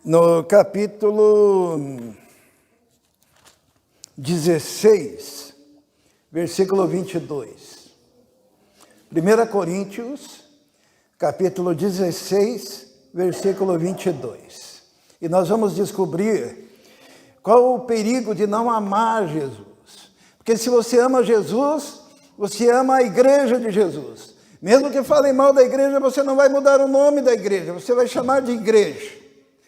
no capítulo 16, versículo 22. 1 Coríntios, capítulo 16, versículo 22. E nós vamos descobrir qual o perigo de não amar Jesus. Porque se você ama Jesus, você ama a igreja de Jesus. Mesmo que falem mal da igreja, você não vai mudar o nome da igreja, você vai chamar de igreja.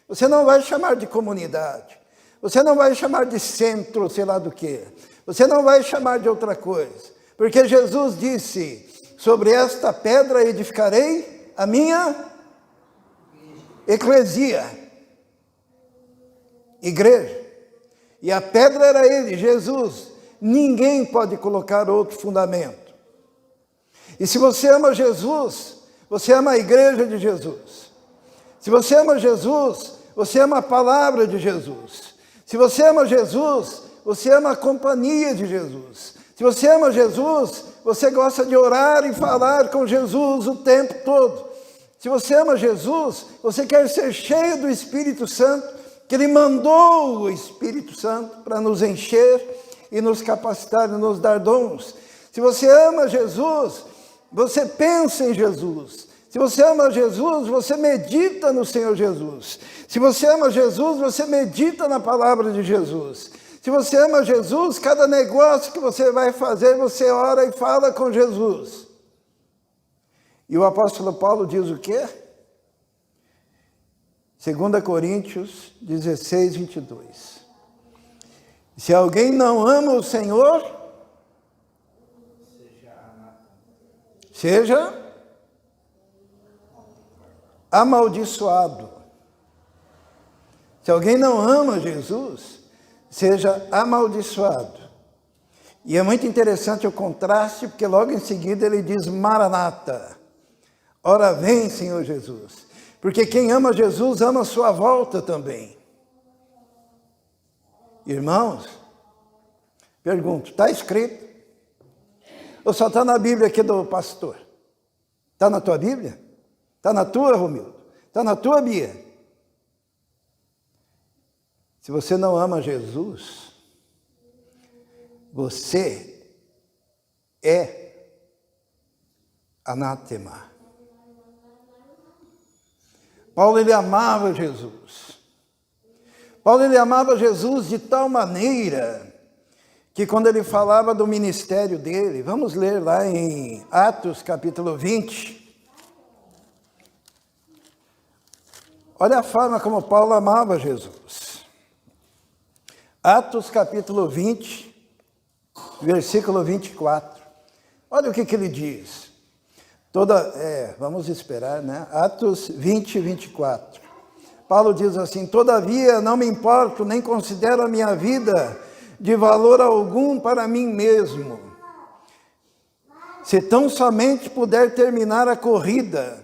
Você não vai chamar de comunidade. Você não vai chamar de centro, sei lá do que. Você não vai chamar de outra coisa. Porque Jesus disse, sobre esta pedra edificarei a minha eclesia, igreja. E a pedra era ele, Jesus. Ninguém pode colocar outro fundamento. E se você ama Jesus, você ama a igreja de Jesus. Se você ama Jesus, você ama a palavra de Jesus. Se você ama Jesus, você ama a companhia de Jesus. Se você ama Jesus, você gosta de orar e falar com Jesus o tempo todo. Se você ama Jesus, você quer ser cheio do Espírito Santo, que Ele mandou o Espírito Santo para nos encher e nos capacitar e nos dar dons. Se você ama Jesus, você pensa em Jesus. Se você ama Jesus, você medita no Senhor Jesus. Se você ama Jesus, você medita na palavra de Jesus. Se você ama Jesus, cada negócio que você vai fazer, você ora e fala com Jesus. E o apóstolo Paulo diz o quê? 2 Coríntios 16, 22. Se alguém não ama o Senhor, seja amaldiçoado. Se alguém não ama Jesus, seja amaldiçoado. E é muito interessante o contraste, porque logo em seguida ele diz Maranata. Ora vem, Senhor Jesus. Porque quem ama Jesus ama a sua volta também. Irmãos, pergunto, está escrito? Ou só está na Bíblia aqui do pastor? Está na tua Bíblia? Está na tua, Romildo? Está na tua, Bia? Se você não ama Jesus, você é anátema. Paulo, ele amava Jesus. Paulo, ele amava Jesus de tal maneira que quando ele falava do ministério dele, vamos ler lá em Atos capítulo 20, olha a forma como Paulo amava Jesus. Atos capítulo 20, versículo 24. Olha o que ele diz. Vamos esperar, né? Atos 20, 24. Paulo diz assim, todavia não me importo, nem considero a minha vida de valor algum para mim mesmo. Se tão somente puder terminar a corrida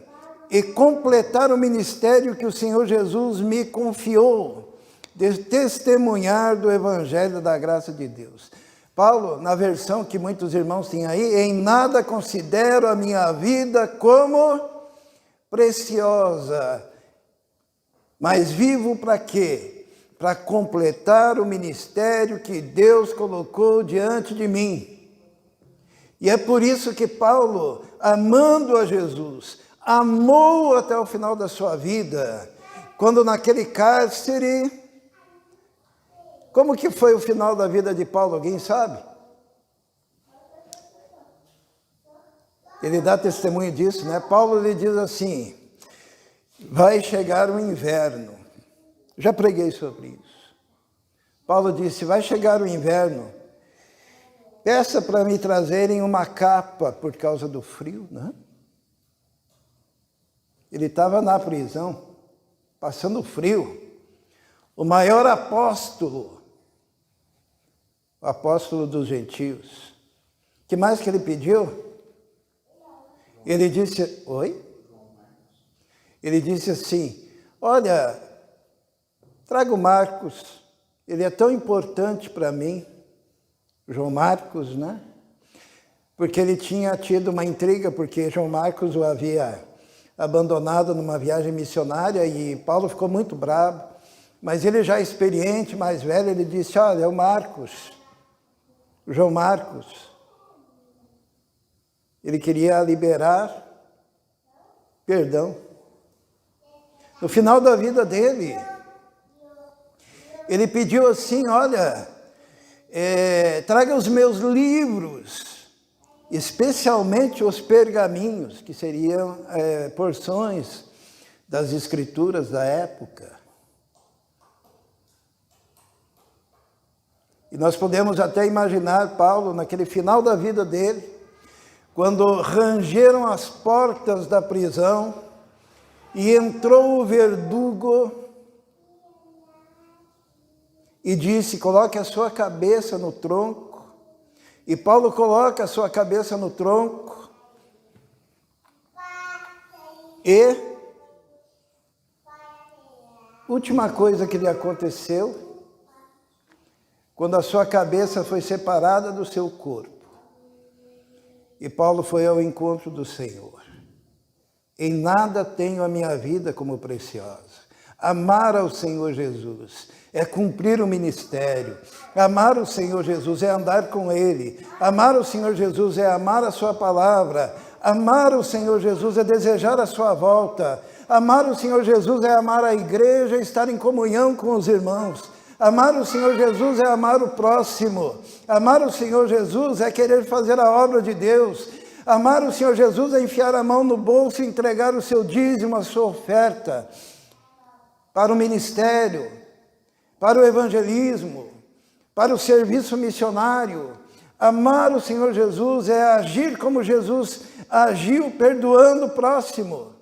e completar o ministério que o Senhor Jesus me confiou, de testemunhar do Evangelho da graça de Deus. Paulo, na versão que muitos irmãos têm aí, em nada considero a minha vida como preciosa, mas vivo para quê? Para completar o ministério que Deus colocou diante de mim. E é por isso que Paulo, amando a Jesus, amou até o final da sua vida, quando naquele cárcere. Como que foi o final da vida de Paulo? Alguém sabe? Ele dá testemunho disso, né? Paulo lhe diz assim, vai chegar o inverno. Já preguei sobre isso. Paulo disse, vai chegar o inverno. Peça para me trazerem uma capa por causa do frio, né? Ele estava na prisão, passando frio. O maior apóstolo, o apóstolo dos gentios. O que mais que ele pediu? Ele disse, oi? Ele disse assim, olha, traga o Marcos, ele é tão importante para mim, João Marcos, né? Porque ele tinha tido uma intriga, porque João Marcos o havia abandonado numa viagem missionária e Paulo ficou muito bravo. Mas ele já experiente, mais velho, ele disse, olha, é o Marcos, o João Marcos. Ele queria liberar perdão. No final da vida dele, ele pediu assim, olha, traga os meus livros, especialmente os pergaminhos, que seriam porções das escrituras da época. E nós podemos até imaginar Paulo, naquele final da vida dele, quando rangeram as portas da prisão e entrou o verdugo e disse, coloque a sua cabeça no tronco. E Paulo coloca a sua cabeça no tronco e última coisa que lhe aconteceu, quando a sua cabeça foi separada do seu corpo, e Paulo foi ao encontro do Senhor. Em nada tenho a minha vida como preciosa. Amar ao Senhor Jesus é cumprir o ministério. Amar o Senhor Jesus é andar com Ele. Amar o Senhor Jesus é amar a sua palavra. Amar o Senhor Jesus é desejar a sua volta. Amar o Senhor Jesus é amar a igreja e estar em comunhão com os irmãos. Amar o Senhor Jesus é amar o próximo. Amar o Senhor Jesus é querer fazer a obra de Deus. Amar o Senhor Jesus é enfiar a mão no bolso e entregar o seu dízimo, a sua oferta para o ministério, para o evangelismo, para o serviço missionário. Amar o Senhor Jesus é agir como Jesus agiu, perdoando o próximo.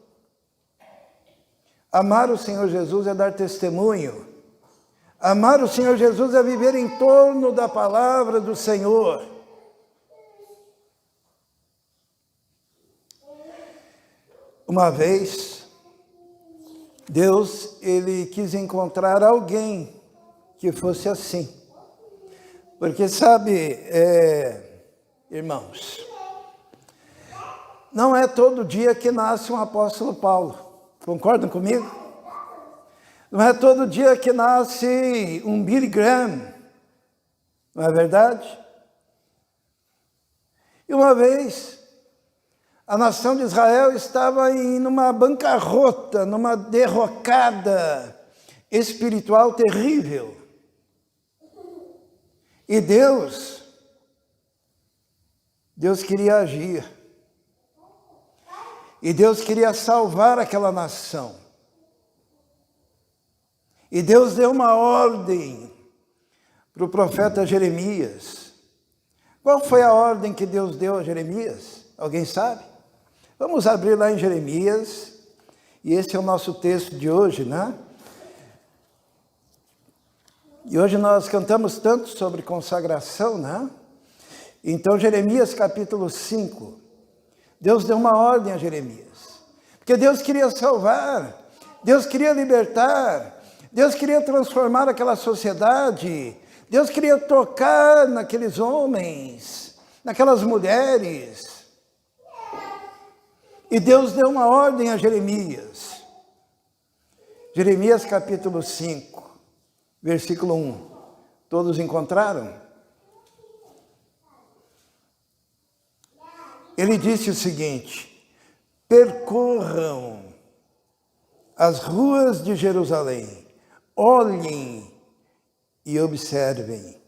Amar o Senhor Jesus é dar testemunho. Amar o Senhor Jesus é viver em torno da palavra do Senhor. Uma vez, Deus, ele quis encontrar alguém que fosse assim. Porque sabe, irmãos, não é todo dia que nasce um apóstolo Paulo. Concordam comigo? Não é todo dia que nasce um Billy Graham, não é verdade? E uma vez, a nação de Israel estava numa bancarrota, numa derrocada espiritual terrível. E Deus queria agir. E Deus queria salvar aquela nação. E Deus deu uma ordem para o profeta Jeremias. Qual foi a ordem que Deus deu a Jeremias? Alguém sabe? Vamos abrir lá em Jeremias, e esse é o nosso texto de hoje, né? E hoje nós cantamos tanto sobre consagração, né? Então, Jeremias capítulo 5, Deus deu uma ordem a Jeremias. Porque Deus queria salvar, Deus queria libertar, Deus queria transformar aquela sociedade, Deus queria tocar naqueles homens, naquelas mulheres. E Deus deu uma ordem a Jeremias. Jeremias capítulo 5, versículo 1. Todos encontraram? Ele disse o seguinte: percorram as ruas de Jerusalém, olhem e observem,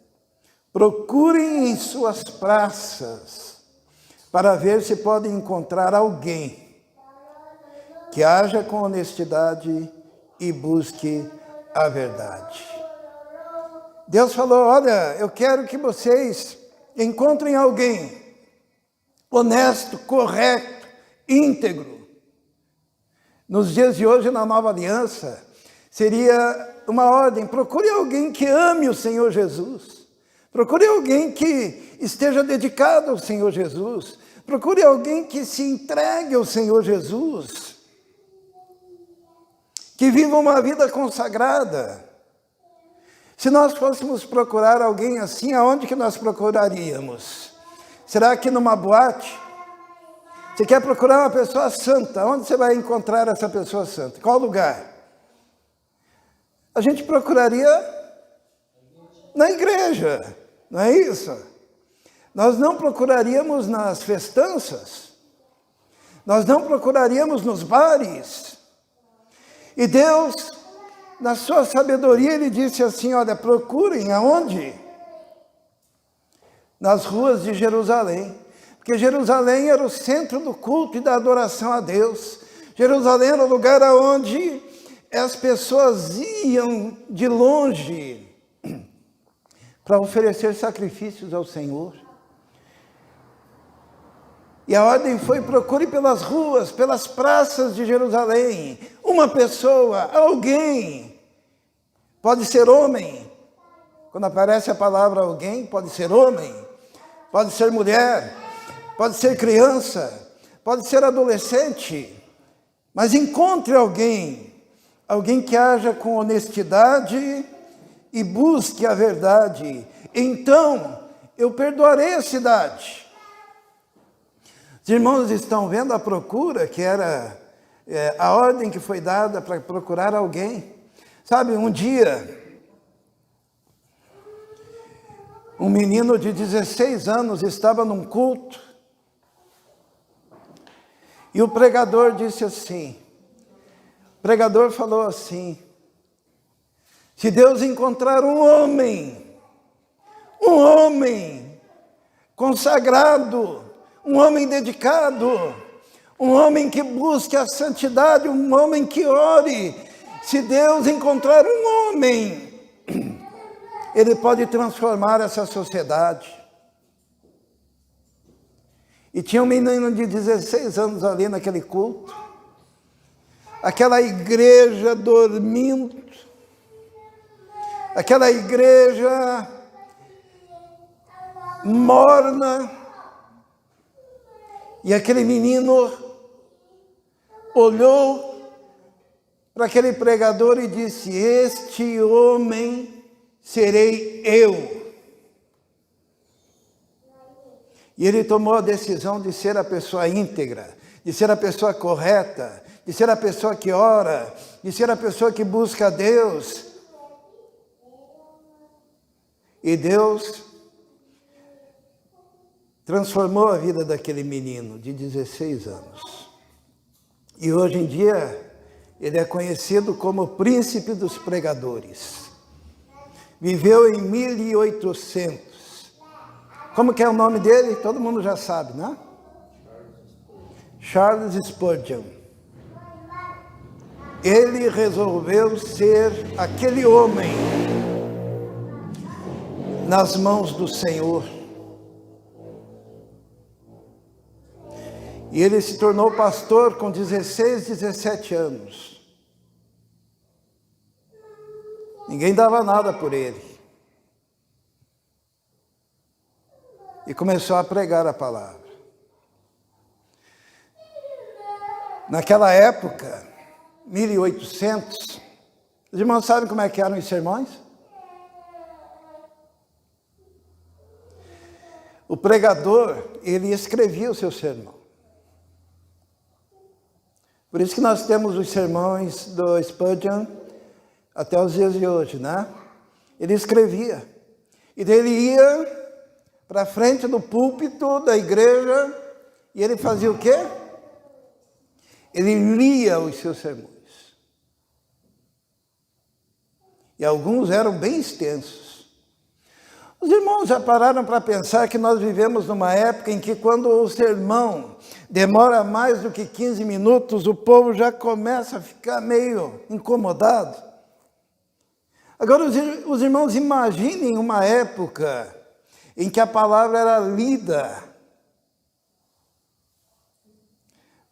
procurem em suas praças, para ver se podem encontrar alguém que haja com honestidade e busque a verdade. Deus falou, olha, eu quero que vocês encontrem alguém honesto, correto, íntegro. Nos dias de hoje, na Nova Aliança, seria uma ordem, procure alguém que ame o Senhor Jesus. Procure alguém que esteja dedicado ao Senhor Jesus. Procure alguém que se entregue ao Senhor Jesus. Que viva uma vida consagrada. Se nós fôssemos procurar alguém assim, aonde que nós procuraríamos? Será que numa boate? Você quer procurar uma pessoa santa, onde você vai encontrar essa pessoa santa? Qual lugar? A gente procuraria na igreja, não é isso? Nós não procuraríamos nas festanças, nós não procuraríamos nos bares. E Deus, na sua sabedoria, Ele disse assim, olha, procurem aonde? Nas ruas de Jerusalém. Porque Jerusalém era o centro do culto e da adoração a Deus. Jerusalém era o lugar onde as pessoas iam de longe para oferecer sacrifícios ao Senhor. E a ordem foi, procure pelas ruas, pelas praças de Jerusalém, uma pessoa, alguém, pode ser homem, quando aparece a palavra alguém, pode ser homem, pode ser mulher, pode ser criança, pode ser adolescente, mas encontre alguém que haja com honestidade e busque a verdade, então eu perdoarei a cidade. Os irmãos estão vendo a procura, que era a ordem que foi dada para procurar alguém. Sabe, um dia, um menino de 16 anos estava num culto, e o pregador disse assim, o pregador falou assim, se Deus encontrar um homem consagrado, um homem dedicado, um homem que busque a santidade, um homem que ore. Se Deus encontrar um homem, Ele pode transformar essa sociedade. E tinha um menino de 16 anos ali naquele culto, aquela igreja dormindo, aquela igreja morna, e aquele menino olhou para aquele pregador e disse, este homem serei eu. E ele tomou a decisão de ser a pessoa íntegra, de ser a pessoa correta, de ser a pessoa que ora, de ser a pessoa que busca a Deus. E Deus transformou a vida daquele menino de 16 anos. E hoje em dia, ele é conhecido como o príncipe dos pregadores. Viveu em 1800. Como que é o nome dele? Todo mundo já sabe, né? Charles Spurgeon. Ele resolveu ser aquele homem nas mãos do Senhor. E ele se tornou pastor com 16, 17 anos. Ninguém dava nada por ele. E começou a pregar a palavra. Naquela época, 1800, os irmãos sabem como é que eram os sermões? O pregador, ele escrevia o seu sermão. Por isso que nós temos os sermões do Spurgeon até os dias de hoje, né? Ele escrevia. E daí ele ia para a frente do púlpito da igreja e ele fazia o quê? Ele lia os seus sermões. E alguns eram bem extensos. Os irmãos já pararam para pensar que nós vivemos numa época em que quando o sermão demora mais do que 15 minutos, o povo já começa a ficar meio incomodado. Agora os irmãos imaginem uma época em que a palavra era lida.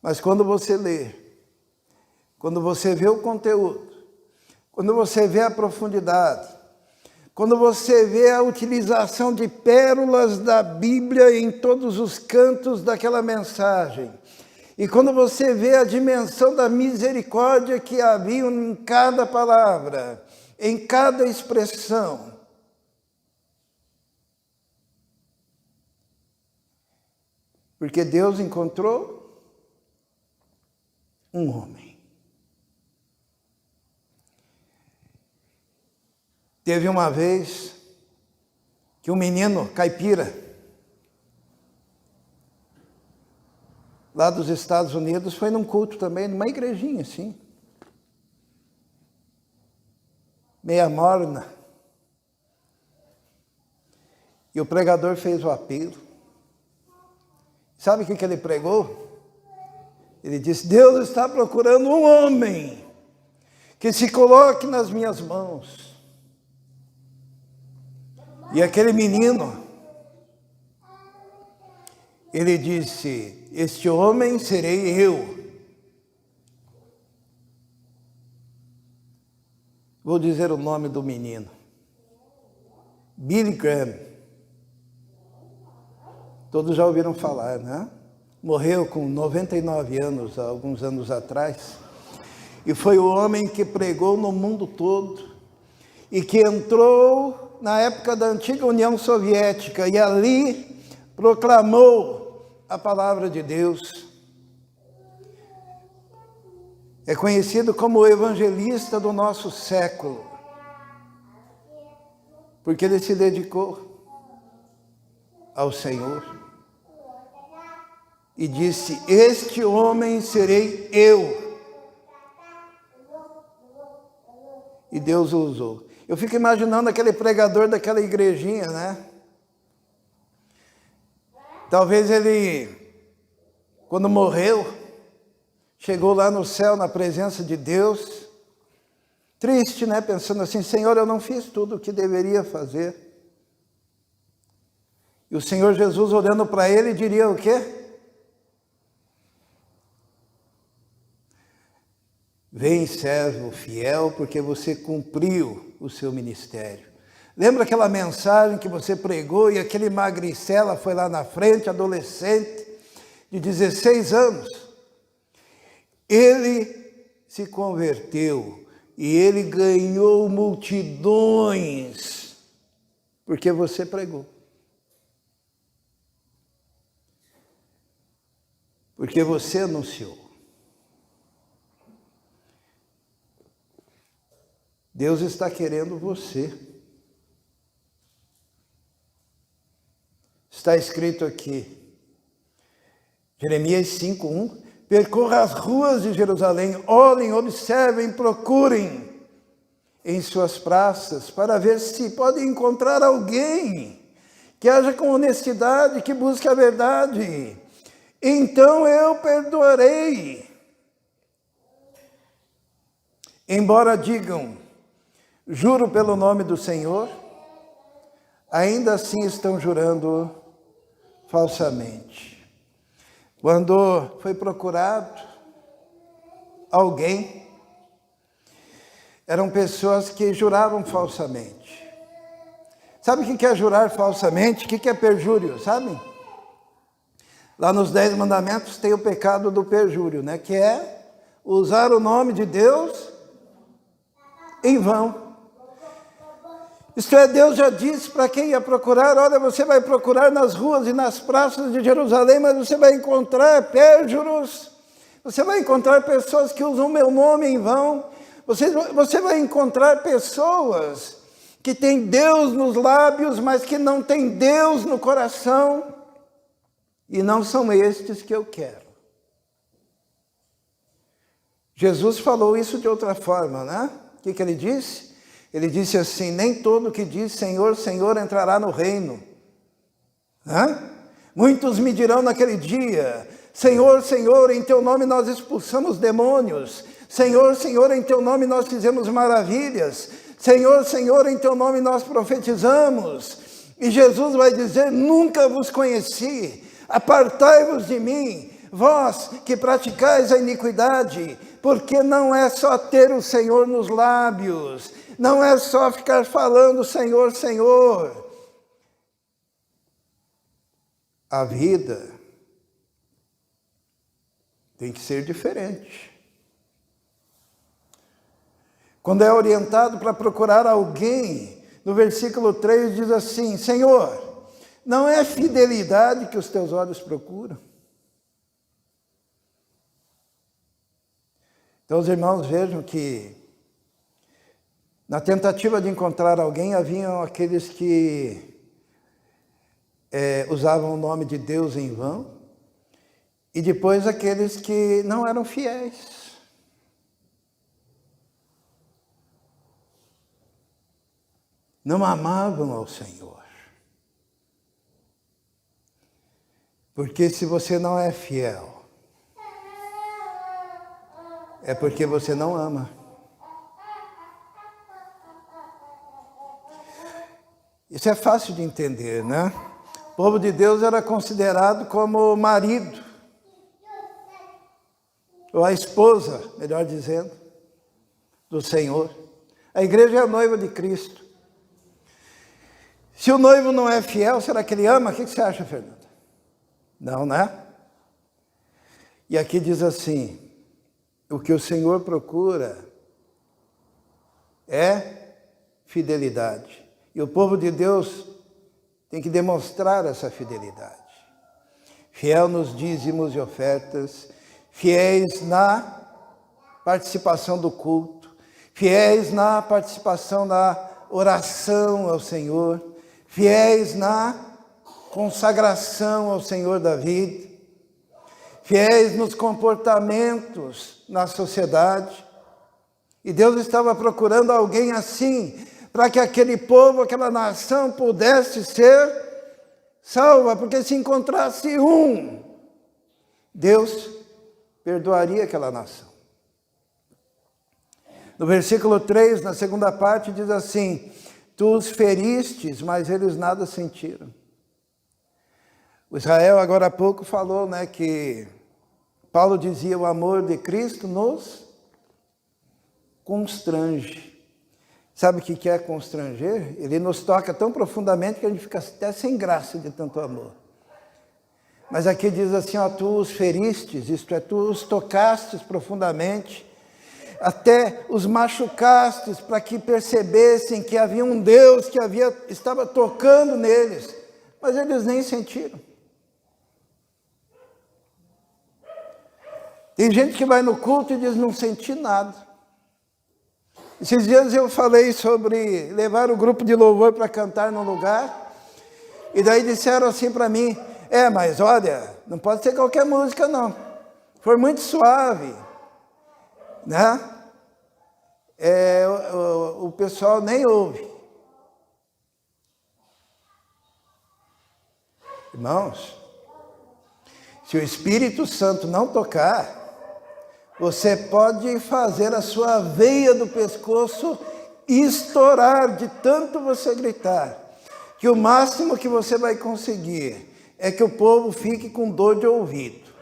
Mas quando você lê, quando você vê o conteúdo, quando você vê a profundidade, quando você vê a utilização de pérolas da Bíblia em todos os cantos daquela mensagem, e quando você vê a dimensão da misericórdia que havia em cada palavra, em cada expressão, porque Deus encontrou um homem. Teve uma vez que um menino caipira, lá dos Estados Unidos, foi num culto também, numa igrejinha assim, meia morna. E o pregador fez o apelo. Sabe o que ele pregou? Ele disse: Deus está procurando um homem que se coloque nas minhas mãos. E aquele menino, ele disse: este homem serei eu. Vou dizer o nome do menino. Billy Graham. Todos já ouviram falar, né? Morreu com 99 anos, há alguns anos atrás. E foi o homem que pregou no mundo todo e que entrou na época da antiga União Soviética e ali proclamou a palavra de Deus. É conhecido como o evangelista do nosso século, porque ele se dedicou ao Senhor e disse: este homem serei eu. E Deus o usou. Eu fico imaginando aquele pregador daquela igrejinha, né? Talvez ele, quando morreu, chegou lá no céu, na presença de Deus, triste, né? Pensando assim: Senhor, eu não fiz tudo o que deveria fazer. E o Senhor Jesus, olhando para ele, diria o quê? Vem, servo fiel, porque você cumpriu o seu ministério. Lembra aquela mensagem que você pregou e aquele magricela foi lá na frente, adolescente, de 16 anos? Ele se converteu e ele ganhou multidões, porque você pregou. Porque você anunciou. Deus está querendo você. Está escrito aqui, Jeremias 5:1, percorra as ruas de Jerusalém, olhem, observem, procurem em suas praças, para ver se podem encontrar alguém que haja com honestidade, que busque a verdade. Então eu perdoarei. Embora digam: juro pelo nome do Senhor, ainda assim estão jurando falsamente. Quando foi procurado alguém, eram pessoas que juravam falsamente. Sabe o que é jurar falsamente? O que é perjúrio, sabe? Lá nos 10 mandamentos tem o pecado do perjúrio, né? Que é usar o nome de Deus em vão. Isto é, Deus já disse para quem ia procurar: olha, você vai procurar nas ruas e nas praças de Jerusalém, mas você vai encontrar perjuros, você vai encontrar pessoas que usam meu nome em vão, você vai encontrar pessoas que têm Deus nos lábios, mas que não têm Deus no coração, e não são estes que eu quero. Jesus falou isso de outra forma, né? O que ele disse? Ele disse assim: nem todo que diz Senhor, Senhor entrará no reino. Muitos me dirão naquele dia: Senhor, Senhor, em teu nome nós expulsamos demônios. Senhor, Senhor, em teu nome nós fizemos maravilhas. Senhor, Senhor, em teu nome nós profetizamos. E Jesus vai dizer: nunca vos conheci. Apartai-vos de mim, vós que praticais a iniquidade, porque não é só ter o Senhor nos lábios, não é só ficar falando Senhor, Senhor. A vida tem que ser diferente. Quando é orientado para procurar alguém, no versículo 3 diz assim: Senhor, não é fidelidade que os teus olhos procuram? Então os irmãos vejam que Na tentativa de encontrar alguém, haviam aqueles que usavam o nome de Deus em vão, e depois aqueles que não eram fiéis. Não amavam ao Senhor. Porque se você não é fiel, é porque você não ama. Isso é fácil de entender, né? O povo de Deus era considerado como marido, ou a esposa, melhor dizendo, do Senhor. A igreja é a noiva de Cristo. Se o noivo não é fiel, será que ele ama? O que você acha, Fernanda? Não, né? E aqui diz assim, o que o Senhor procura é fidelidade. E o povo de Deus tem que demonstrar essa fidelidade. Fiel nos dízimos e ofertas, fiéis na participação do culto, fiéis na participação da oração ao Senhor, fiéis na consagração ao Senhor da vida, fiéis nos comportamentos na sociedade. E Deus estava procurando alguém assim, para que aquele povo, aquela nação pudesse ser salva, porque se encontrasse um, Deus perdoaria aquela nação. No versículo 3, na segunda parte, diz assim, tu os feristes, mas eles nada sentiram. O Israel, agora há pouco, falou, né, que Paulo dizia, o amor de Cristo nos constrange. Sabe o que é constranger? Ele nos toca tão profundamente que a gente fica até sem graça de tanto amor. Mas aqui diz assim, ó, tu os feristes, isto é, tu os tocastes profundamente, até os machucastes para que percebessem que havia um Deus que estava tocando neles, mas eles nem sentiram. Tem gente que vai no culto e diz, não senti nada. Esses dias eu falei sobre levar o grupo de louvor para cantar num lugar, e daí disseram assim para mim, mas olha, não pode ser qualquer música não, foi muito suave, né? O pessoal nem ouve. Irmãos, se o Espírito Santo não tocar, você pode fazer a sua veia do pescoço estourar de tanto você gritar, que o máximo que você vai conseguir é que o povo fique com dor de ouvido.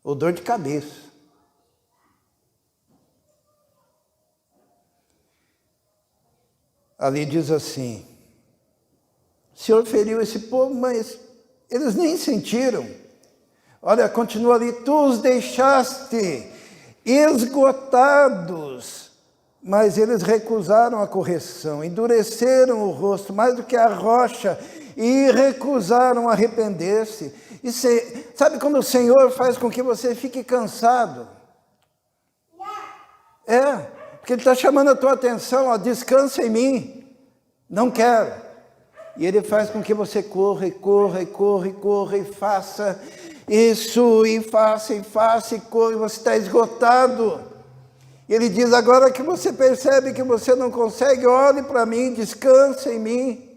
Ou dor de cabeça. Ali diz assim, o Senhor feriu esse povo, mas eles nem sentiram. Olha, continua ali, tu os deixaste esgotados, mas eles recusaram a correção, endureceram o rosto mais do que a rocha e recusaram arrepender-se. E sabe quando o Senhor faz com que você fique cansado? Porque Ele está chamando a tua atenção, ó, descansa em mim, não quero. E Ele faz com que você corra, e corra, e corra, e corra, e faça isso, e faça, e corra, e você está esgotado. E Ele diz, agora que você percebe que você não consegue, olhe para mim, descansa em mim.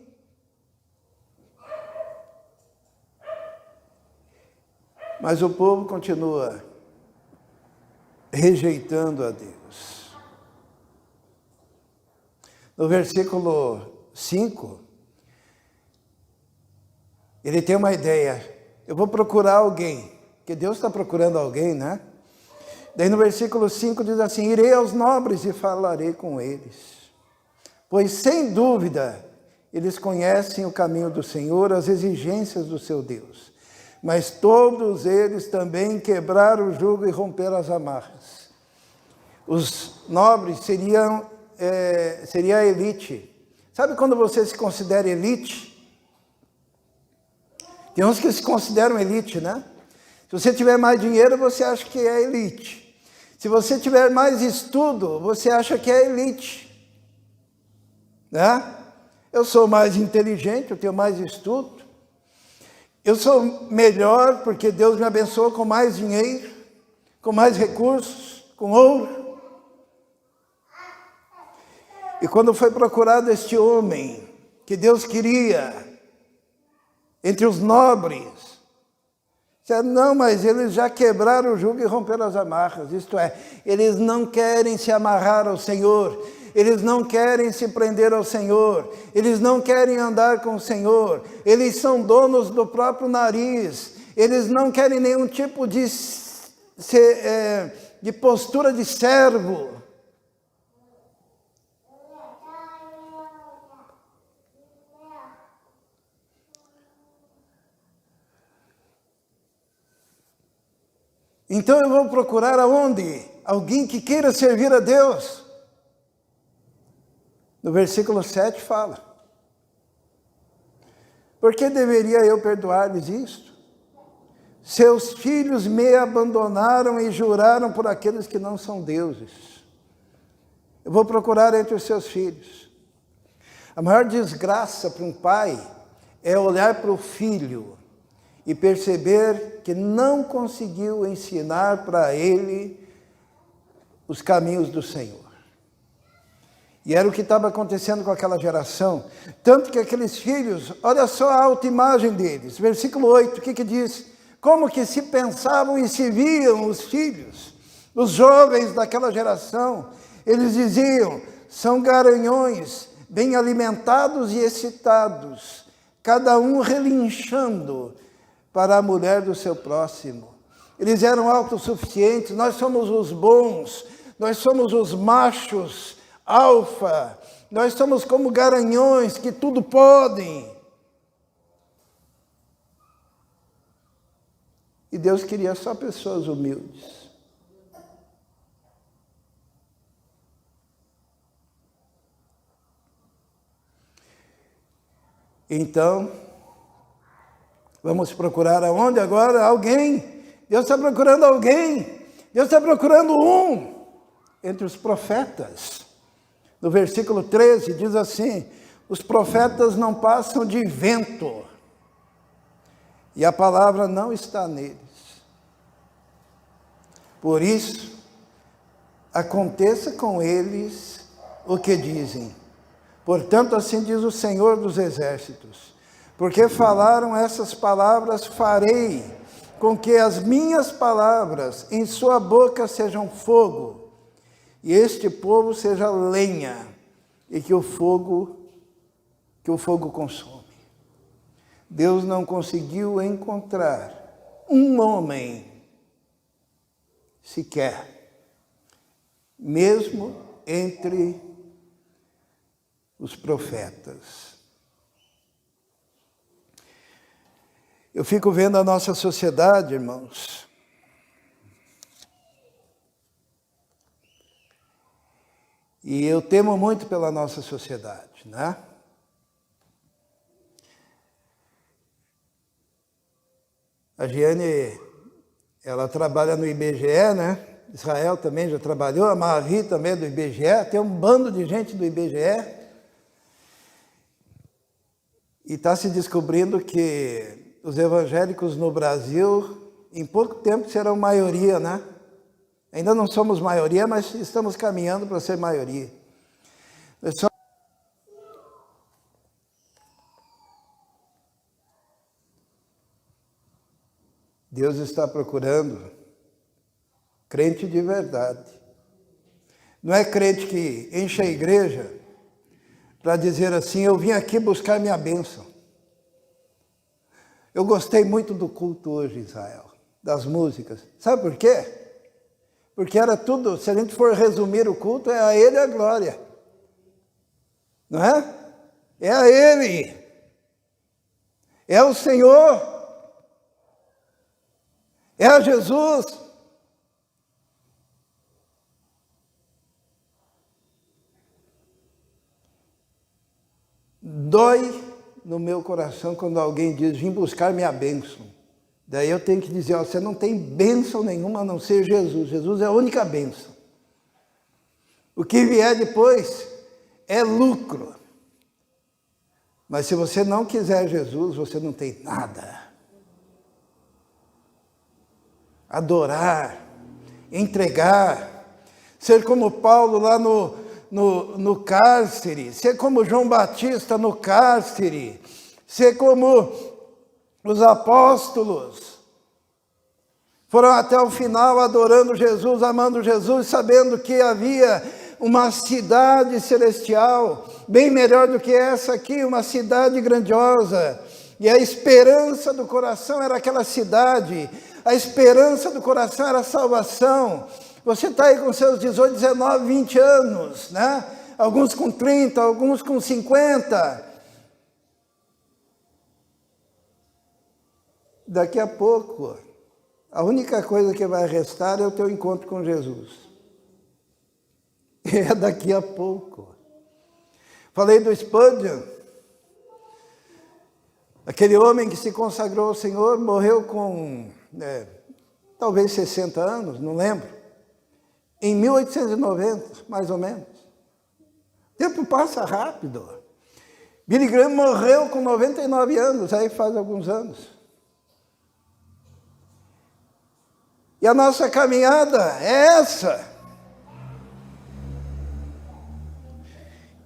Mas o povo continua rejeitando a Deus. No versículo 5, ele tem uma ideia. Eu vou procurar alguém, porque Deus está procurando alguém, né? Daí no versículo 5 diz assim, irei aos nobres e falarei com eles. Pois sem dúvida, eles conhecem o caminho do Senhor, as exigências do seu Deus. Mas todos eles também quebraram o jugo e romperam as amarras. Os nobres seria a elite. Sabe quando você se considera elite? Tem uns que se consideram elite, né? Se você tiver mais dinheiro, você acha que é elite. Se você tiver mais estudo, você acha que é elite, né? Eu sou mais inteligente, eu tenho mais estudo. Eu sou melhor porque Deus me abençoou com mais dinheiro, com mais recursos, com ouro. E quando foi procurado este homem que Deus queria entre os nobres, disseram, não, mas eles já quebraram o jugo e romperam as amarras. Isto é, eles não querem se amarrar ao Senhor, eles não querem se prender ao Senhor, eles não querem andar com o Senhor, eles são donos do próprio nariz, eles não querem nenhum tipo de postura de servo. Então eu vou procurar aonde? Alguém que queira servir a Deus. No versículo 7 fala. Por que deveria eu perdoar-lhes isto? Seus filhos me abandonaram e juraram por aqueles que não são deuses. Eu vou procurar entre os seus filhos. A maior desgraça para um pai é olhar para o filho e perceber que não conseguiu ensinar para ele os caminhos do Senhor. E era o que estava acontecendo com aquela geração. Tanto que aqueles filhos, olha só a autoimagem deles. Versículo 8, o que diz? Como que se pensavam e se viam os filhos, os jovens daquela geração. Eles diziam, são garanhões, bem alimentados e excitados, cada um relinchando para a mulher do seu próximo. Eles eram autossuficientes, nós somos os bons, nós somos os machos, alfa, nós somos como garanhões que tudo podem. E Deus queria só pessoas humildes. Então, vamos procurar aonde agora? Alguém. Deus está procurando alguém. Deus está procurando um entre os profetas. No versículo 13 diz assim, os profetas não passam de vento, e a palavra não está neles. Por isso, aconteça com eles o que dizem. Portanto, assim diz o Senhor dos Exércitos, porque falaram essas palavras, farei com que as minhas palavras em sua boca sejam fogo, e este povo seja lenha, e que o fogo consome. Deus não conseguiu encontrar um homem sequer, mesmo entre os profetas. Eu fico vendo a nossa sociedade, irmãos, e eu temo muito pela nossa sociedade, né? A Giane, ela trabalha no IBGE, né? Israel também já trabalhou, a Mavi também é do IBGE, tem um bando de gente do IBGE. E está se descobrindo que os evangélicos no Brasil, em pouco tempo, serão maioria, né? Ainda não somos maioria, mas estamos caminhando para ser maioria. Deus está procurando crente de verdade. Não é crente que enche a igreja para dizer assim, eu vim aqui buscar minha bênção. Eu gostei muito do culto hoje, Israel, das músicas. Sabe por quê? Porque era tudo, se a gente for resumir o culto, é a Ele a glória. Não é? É a Ele. É o Senhor. É a Jesus. Dói no meu coração quando alguém diz, vim buscar minha bênção. Daí eu tenho que dizer, ó, você não tem bênção nenhuma a não ser Jesus. Jesus é a única bênção. O que vier depois é lucro. Mas se você não quiser Jesus, você não tem nada. Adorar, entregar, ser como Paulo lá no cárcere, ser como João Batista no cárcere, ser como os apóstolos. Foram até o final adorando Jesus, amando Jesus, sabendo que havia uma cidade celestial, bem melhor do que essa aqui, uma cidade grandiosa. E a esperança do coração era aquela cidade, a esperança do coração era a salvação. Você está aí com seus 18, 19, 20 anos, né? Alguns com 30, alguns com 50. Daqui a pouco, a única coisa que vai restar é o teu encontro com Jesus. É daqui a pouco. Falei do Spurgeon, aquele homem que se consagrou ao Senhor, morreu com talvez 60 anos, não lembro, em 1890, mais ou menos. O tempo passa rápido. Billy Graham morreu com 99 anos, aí faz alguns anos. E a nossa caminhada é essa.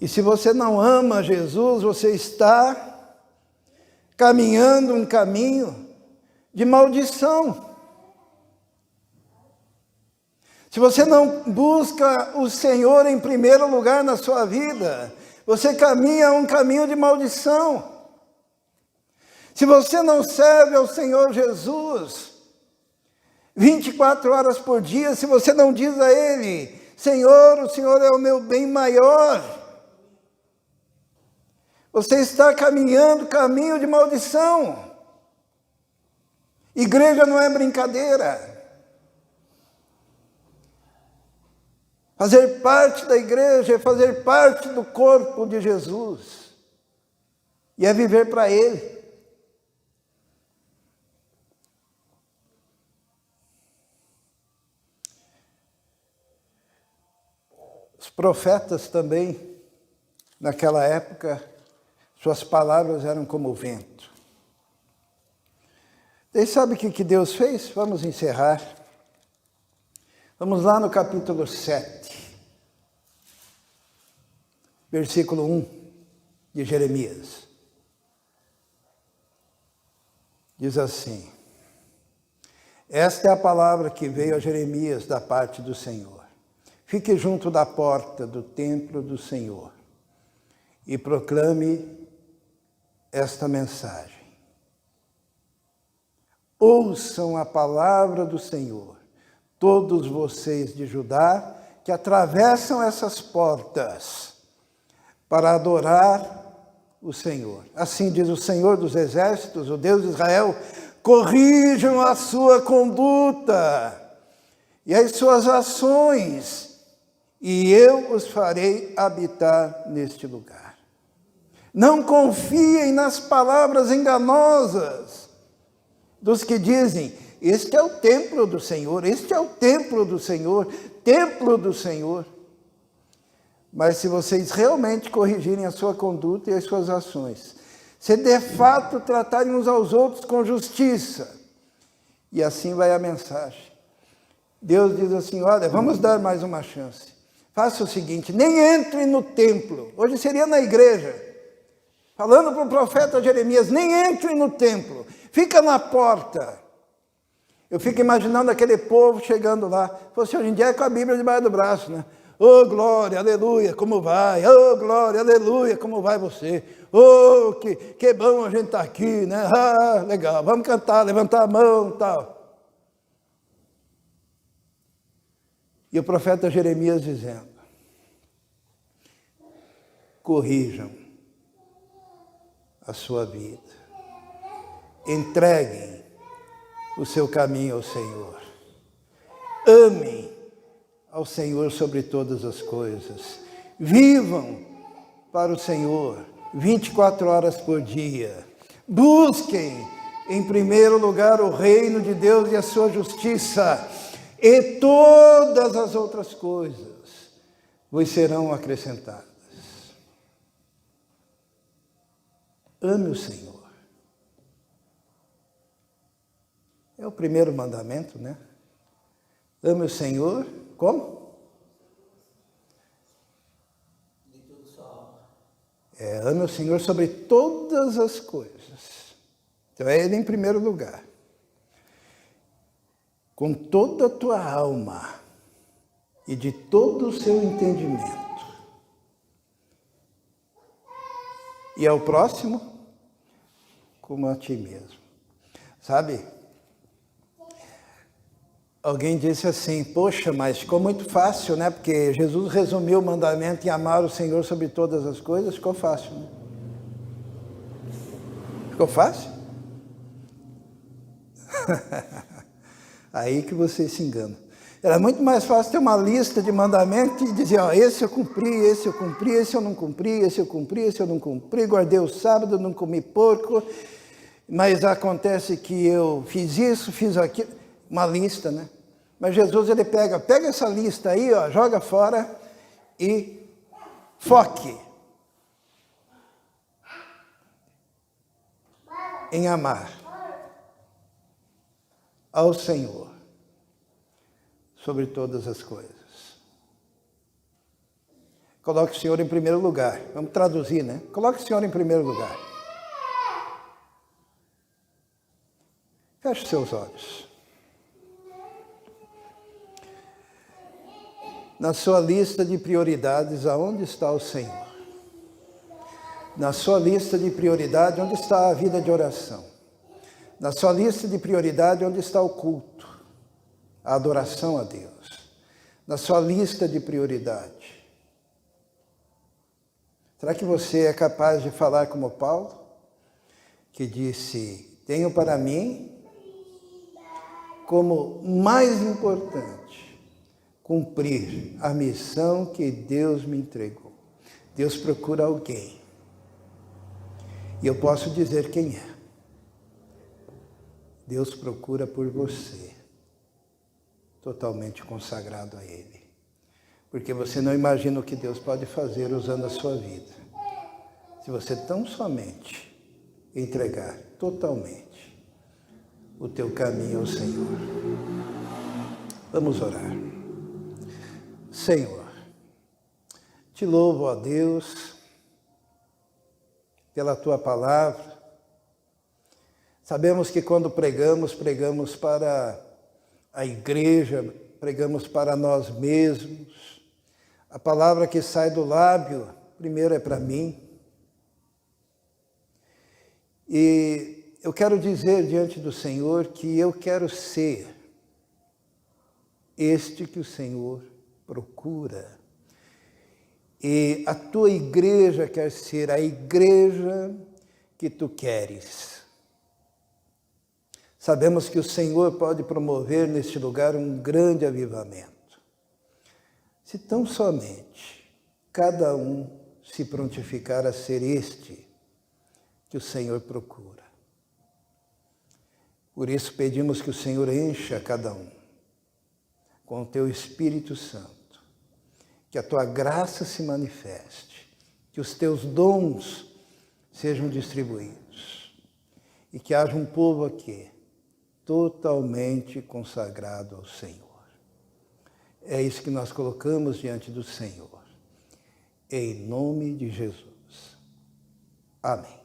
E se você não ama Jesus, você está caminhando um caminho de maldição. Se você não busca o Senhor em primeiro lugar na sua vida, você caminha um caminho de maldição. Se você não serve ao Senhor Jesus 24 horas por dia, se você não diz a Ele, Senhor, o Senhor é o meu bem maior, você está caminhando caminho de maldição. Igreja não é brincadeira. Fazer parte da igreja é fazer parte do corpo de Jesus. E é viver para Ele. Os profetas também, naquela época, suas palavras eram como o vento. E sabe o que Deus fez? Vamos encerrar. Vamos lá no capítulo 7, versículo 1 de Jeremias. Diz assim: esta é a palavra que veio a Jeremias da parte do Senhor. Fique junto da porta do templo do Senhor e proclame esta mensagem. Ouçam a palavra do Senhor, todos vocês de Judá que atravessam essas portas para adorar o Senhor. Assim diz o Senhor dos Exércitos, o Deus de Israel: corrijam a sua conduta e as suas ações, e eu os farei habitar neste lugar. Não confiem nas palavras enganosas dos que dizem: este é o templo do Senhor, este é o templo do Senhor, templo do Senhor. Mas se vocês realmente corrigirem a sua conduta e as suas ações, se de fato tratarem uns aos outros com justiça, e assim vai a mensagem. Deus diz assim: olha, vamos dar mais uma chance. Faça o seguinte, nem entre no templo. Hoje seria na igreja. Falando para o profeta Jeremias, nem entre no templo. Fica na porta. Eu fico imaginando aquele povo chegando lá. Fosse hoje em dia é com a Bíblia debaixo do braço, né? Oh, glória, aleluia, como vai? Oh, glória, aleluia, como vai você? Oh, que bom a gente estar aqui, né? Ah, legal, vamos cantar, levantar a mão e tal. E o profeta Jeremias dizendo: corrijam a sua vida, entreguem o seu caminho ao Senhor, amem ao Senhor sobre todas as coisas, vivam para o Senhor 24 horas por dia, busquem em primeiro lugar o reino de Deus e a sua justiça, e todas as outras coisas vos serão acrescentadas. Ame o Senhor. É o primeiro mandamento, né? Ame o Senhor, como? Ame o Senhor sobre todas as coisas. Então é Ele em primeiro lugar. Com toda a tua alma e de todo o seu entendimento. E ao próximo, como a ti mesmo. Sabe? Alguém disse assim, poxa, mas ficou muito fácil, né? Porque Jesus resumiu o mandamento em amar o Senhor sobre todas as coisas, ficou fácil, né? Ficou fácil? Aí que você se engana. Era muito mais fácil ter uma lista de mandamentos e dizer, ó, esse eu cumpri, esse eu cumpri, esse eu não cumpri, esse eu cumpri, esse eu não cumpri, guardei o sábado, não comi porco, mas acontece que eu fiz isso, fiz aquilo, uma lista, né? Mas Jesus, ele pega essa lista aí, ó, joga fora e foque em amar ao Senhor sobre todas as coisas. Coloque o Senhor em primeiro lugar. Vamos traduzir, né? Coloque o Senhor em primeiro lugar. Feche seus olhos. Na sua lista de prioridades, aonde está o Senhor? Na sua lista de prioridade, onde está a vida de oração? Na sua lista de prioridade, onde está o culto? A adoração a Deus. Na sua lista de prioridade. Será que você é capaz de falar como Paulo? Que disse, tenho para mim como mais importante cumprir a missão que Deus me entregou. Deus procura alguém. E eu posso dizer quem é. Deus procura por você, totalmente consagrado a Ele. Porque você não imagina o que Deus pode fazer usando a sua vida. Se você tão somente entregar totalmente o teu caminho ao Senhor. Vamos orar. Senhor, te louvo, ó Deus, pela Tua palavra. Sabemos que quando pregamos, pregamos para a igreja, pregamos para nós mesmos. A palavra que sai do lábio, primeiro é para mim. E eu quero dizer diante do Senhor que eu quero ser este que o Senhor procura. E a tua igreja quer ser a igreja que tu queres. Sabemos que o Senhor pode promover neste lugar um grande avivamento. Se tão somente cada um se prontificar a ser este que o Senhor procura. Por isso pedimos que o Senhor encha cada um com o teu Espírito Santo. Que a tua graça se manifeste, que os teus dons sejam distribuídos e que haja um povo aqui totalmente consagrado ao Senhor. É isso que nós colocamos diante do Senhor, em nome de Jesus. Amém.